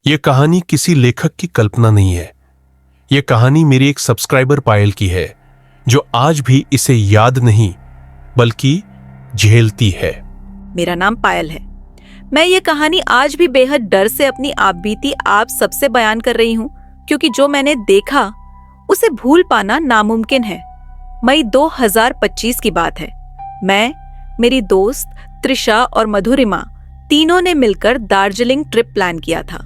यह कहानी किसी लेखक की कल्पना नहीं है। यह कहानी मेरी एक सब्सक्राइबर पायल की है, जो आज भी इसे याद नहीं बल्कि झेलती है। मेरा नाम पायल है। मैं ये कहानी आज भी बेहद डर से अपनी आपबीती आप सबसे बयान कर रही हूँ, क्योंकि जो मैंने देखा उसे भूल पाना नामुमकिन है। मई 2025 की बात है। मैं, मेरी दोस्त त्रिशा और मधुरिमा तीनों ने मिलकर दार्जिलिंग ट्रिप प्लान किया था।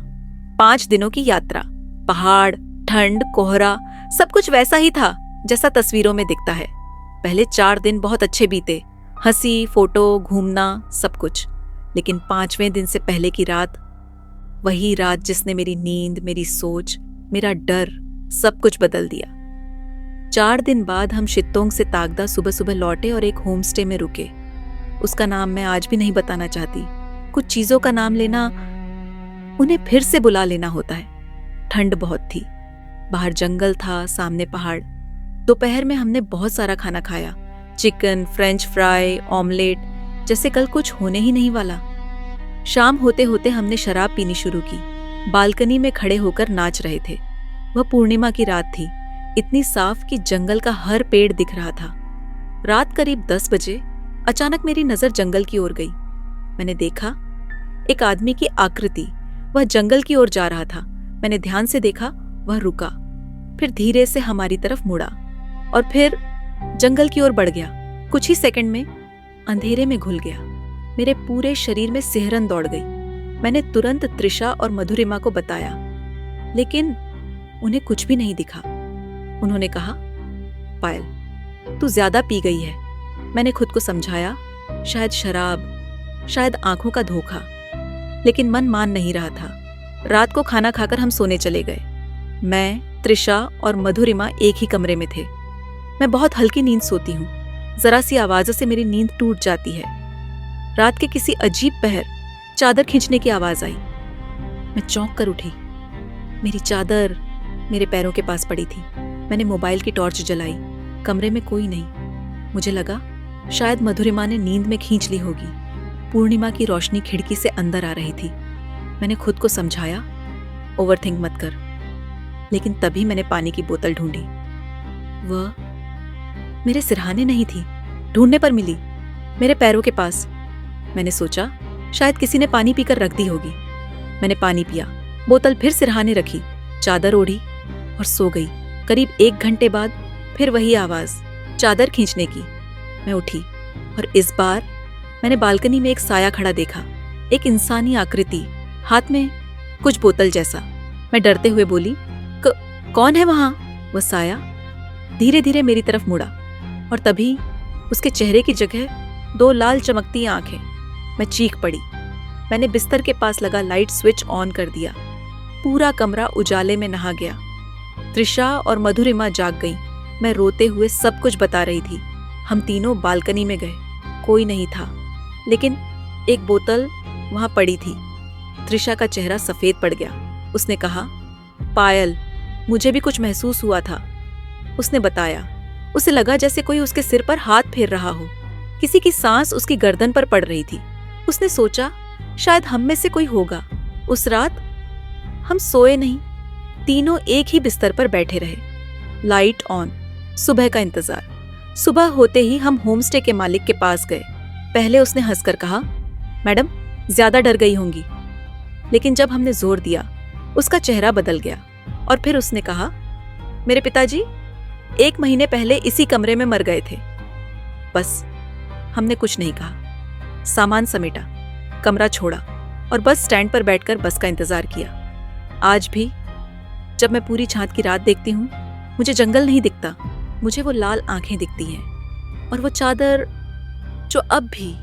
5 दिनों की यात्रा, पहाड़, ठंड, कोहरा, सब कुछ वैसा ही था जैसा तस्वीरों में दिखता है। पहले 4 दिन बहुत अच्छे बीते, हंसी, फोटो, घूमना, सब कुछ। लेकिन 5वें दिन से पहले की रात, वही रात जिसने मेरी नींद, मेरी सोच, मेरा डर, सब कुछ बदल दिया। 4 दिन बाद हम शित्तोंग से तागदा सुबह सुबह लौटे और एक होम स्टे में रुके। उसका नाम मैं आज भी नहीं बताना चाहती। कुछ चीजों का नाम लेना, उन्हें फिर से बुला लेना होता है। ठंड बहुत थी, बाहर जंगल था, सामने पहाड़। दोपहर में हमने बहुत सारा खाना खाया, चिकन, फ्रेंच फ्राई, ऑमलेट, जैसे कल कुछ होने ही नहीं वाला। शाम होते होते हमने शराब पीनी शुरू की। बालकनी में खड़े होकर नाच रहे थे। वह पूर्णिमा की रात थी, इतनी साफ कि जंगल का हर पेड़ दिख रहा था। रात करीब 10 बजे अचानक मेरी नजर जंगल की ओर गई। मैंने देखा एक आदमी की आकृति, वह जंगल की ओर जा रहा था। मैंने ध्यान से देखा, वह रुका, फिर धीरे से हमारी तरफ मुड़ा और फिर जंगल की ओर बढ़ गया। कुछ ही सेकंड में अंधेरे में घुल गया। मेरे पूरे शरीर में सिहरन दौड़ गई। मैंने तुरंत त्रिशा और मधुरिमा को बताया, लेकिन उन्हें कुछ भी नहीं दिखा। उन्होंने कहा, पायल, तू ज्यादा पी गई है। मैंने खुद को समझाया, शायद शराब, शायद आंखों का धोखा, लेकिन मन मान नहीं रहा था। रात को खाना खाकर हम सोने चले गए। मैं, त्रिशा और मधुरिमा एक ही कमरे में थे। मैं बहुत हल्की नींद सोती हूँ। जरा सी आवाज़ों से मेरी नींद टूट जाती है। रात के किसी अजीब पहर चादर खींचने की आवाज़ आई। मैं चौंक कर उठी। मेरी चादर मेरे पैरों के पास पड़ी थी। मैंने मोबाइल की टॉर्च जलाई। कमरे में कोई नहीं। मुझे लगा शायद मधुरिमा ने नींद में खींच ली होगी। पूर्णिमा की रोशनी खिड़की से अंदर आ रही थी। मैंने खुद को समझाया, ओवरथिंक मत कर। लेकिन तभी मैंने पानी की बोतल ढूंढी। वह मेरे सिरहाने नहीं थी, ढूंढने पर मिली, मेरे पैरों के पास। मैंने सोचा शायद किसी ने पानी पीकर रख दी होगी। मैंने पानी पिया, बोतल फिर सिरहाने रखी, चादर ओढ़ी और सो गई। करीब 1 घंटे बाद फिर वही आवाज, चादर खींचने की। मैं उठी और इस बार मैंने बालकनी में एक साया खड़ा देखा, एक इंसानी आकृति, हाथ में कुछ बोतल जैसा। मैं डरते हुए बोली, कौन है वहां? वह साया धीरे धीरे मेरी तरफ मुड़ा और तभी उसके चेहरे की जगह 2 लाल चमकती आंखें। मैं चीख पड़ी। मैंने बिस्तर के पास लगा लाइट स्विच ऑन कर दिया। पूरा कमरा उजाले में नहा गया। त्रिशा और मधुरिमा जाग गईं। मैं रोते हुए सब कुछ बता रही थी। हम तीनों बालकनी में गए। कोई नहीं था, लेकिन एक बोतल वहां पड़ी थी। त्रिशा का चेहरा सफेद पड़ गया। उसने कहा, पायल, मुझे भी कुछ महसूस हुआ था। उसने बताया, उसे लगा जैसे कोई उसके सिर पर हाथ फेर रहा हो। किसी की सांस उसकी गर्दन पर पड़ रही थी। उसने सोचा शायद हम में से कोई होगा। उस रात हम सोए नहीं, तीनों एक ही बिस्तर पर बैठे रहे, लाइट ऑन, सुबह का इंतजार। सुबह होते ही हम होमस्टे के मालिक के पास गए। पहले उसने हंसकर कहा, मैडम ज्यादा डर गई होंगी। लेकिन जब हमने जोर दिया, उसका चेहरा बदल गया और फिर उसने कहा, मेरे पिताजी 1 महीने पहले इसी कमरे में मर गए थे। बस हमने कुछ नहीं कहा। सामान समेटा, कमरा छोड़ा और बस स्टैंड पर बैठकर बस का इंतजार किया। आज भी जब मैं पूरी छात की रात देखती हूँ, मुझे जंगल नहीं दिखता, मुझे वो लाल आंखें दिखती हैं और वो चादर जो अब भी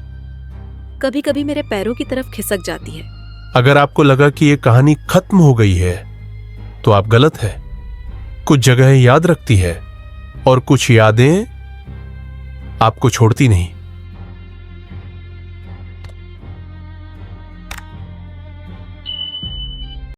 कभी कभी मेरे पैरों की तरफ खिसक जाती है। अगर आपको लगा कि ये कहानी खत्म हो गई है तो आप गलत है। कुछ जगह याद रखती है और कुछ यादें आपको छोड़ती नहीं।